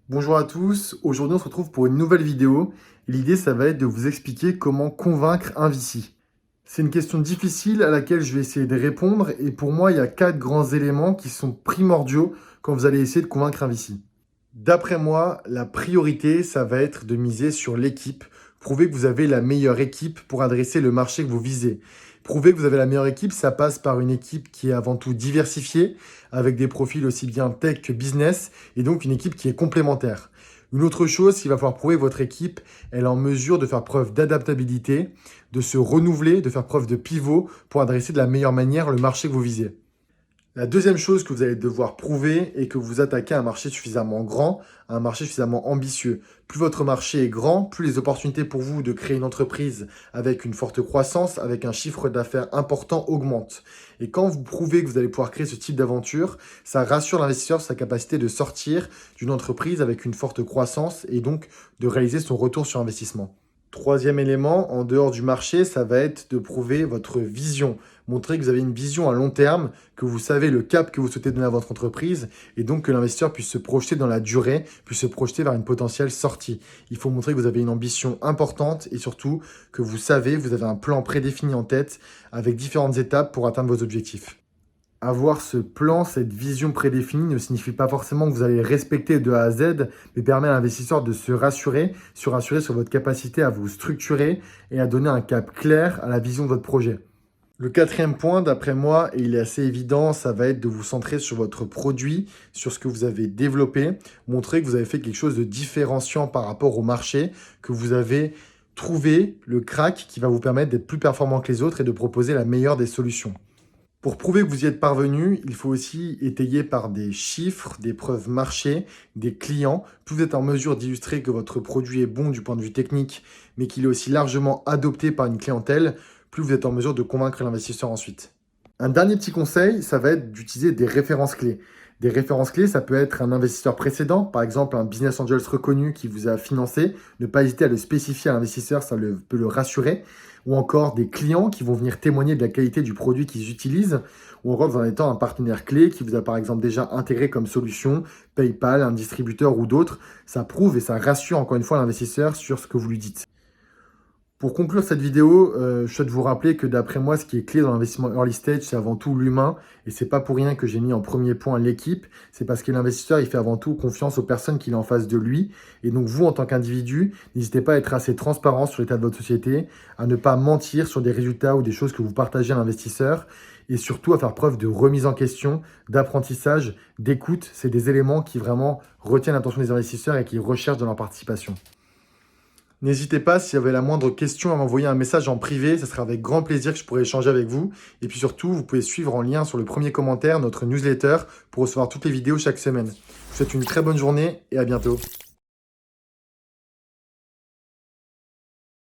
Bonjour à tous, aujourd'hui on se retrouve pour une nouvelle vidéo. L'idée ça va être de vous expliquer comment convaincre un VC. C'est une question difficile à laquelle je vais essayer de répondre et pour moi il y a 4 grands éléments qui sont primordiaux quand vous allez essayer de convaincre un VC. D'après moi, la priorité ça va être de miser sur l'équipe. Prouver que vous avez la meilleure équipe pour adresser le marché que vous visez. Prouver que vous avez la meilleure équipe, ça passe par une équipe qui est avant tout diversifiée, avec des profils aussi bien tech que business, et donc une équipe qui est complémentaire. Une autre chose, il va falloir prouver que votre équipe elle est en mesure de faire preuve d'adaptabilité, de se renouveler, de faire preuve de pivot pour adresser de la meilleure manière le marché que vous visez. La deuxième chose que vous allez devoir prouver est que vous attaquez un marché suffisamment grand, un marché suffisamment ambitieux. Plus votre marché est grand, plus les opportunités pour vous de créer une entreprise avec une forte croissance, avec un chiffre d'affaires important augmentent. Et quand vous prouvez que vous allez pouvoir créer ce type d'aventure, ça rassure l'investisseur sur sa capacité de sortir d'une entreprise avec une forte croissance et donc de réaliser son retour sur investissement. Troisième élément, en dehors du marché, ça va être de prouver votre vision. Montrer que vous avez une vision à long terme, que vous savez le cap que vous souhaitez donner à votre entreprise et donc que l'investisseur puisse se projeter dans la durée, puisse se projeter vers une potentielle sortie. Il faut montrer que vous avez une ambition importante et surtout que vous savez, vous avez un plan prédéfini en tête avec différentes étapes pour atteindre vos objectifs. Avoir ce plan, cette vision prédéfinie ne signifie pas forcément que vous allez respecter de A à Z, mais permet à l'investisseur de se rassurer sur votre capacité à vous structurer et à donner un cap clair à la vision de votre projet. Le quatrième point, d'après moi, et il est assez évident, ça va être de vous centrer sur votre produit, sur ce que vous avez développé, montrer que vous avez fait quelque chose de différenciant par rapport au marché, que vous avez trouvé le crack qui va vous permettre d'être plus performant que les autres et de proposer la meilleure des solutions. Pour prouver que vous y êtes parvenu, il faut aussi étayer par des chiffres, des preuves marché, des clients. Plus vous êtes en mesure d'illustrer que votre produit est bon du point de vue technique, mais qu'il est aussi largement adopté par une clientèle, plus vous êtes en mesure de convaincre l'investisseur ensuite. Un dernier petit conseil, ça va être d'utiliser des références clés. Des références clés, ça peut être un investisseur précédent, par exemple un business angel reconnu qui vous a financé. Ne pas hésiter à le spécifier à l'investisseur, ça peut le rassurer. Ou encore des clients qui vont venir témoigner de la qualité du produit qu'ils utilisent. Ou encore dans un étant un partenaire clé qui vous a par exemple déjà intégré comme solution, PayPal, un distributeur ou d'autres. Ça prouve et ça rassure encore une fois l'investisseur sur ce que vous lui dites. Pour conclure cette vidéo, je souhaite vous rappeler que d'après moi, ce qui est clé dans l'investissement early stage, c'est avant tout l'humain. Et c'est pas pour rien que j'ai mis en premier point l'équipe. C'est parce que l'investisseur, il fait avant tout confiance aux personnes qu'il a en face de lui. Et donc vous, en tant qu'individu, n'hésitez pas à être assez transparent sur l'état de votre société, à ne pas mentir sur des résultats ou des choses que vous partagez à l'investisseur. Et surtout à faire preuve de remise en question, d'apprentissage, d'écoute. C'est des éléments qui vraiment retiennent l'attention des investisseurs et qui recherchent dans leur participation. N'hésitez pas, si vous avez la moindre question, à m'envoyer un message en privé. Ça sera avec grand plaisir que je pourrai échanger avec vous. Et puis surtout, vous pouvez suivre en lien sur le premier commentaire notre newsletter pour recevoir toutes les vidéos chaque semaine. Je vous souhaite une très bonne journée et à bientôt.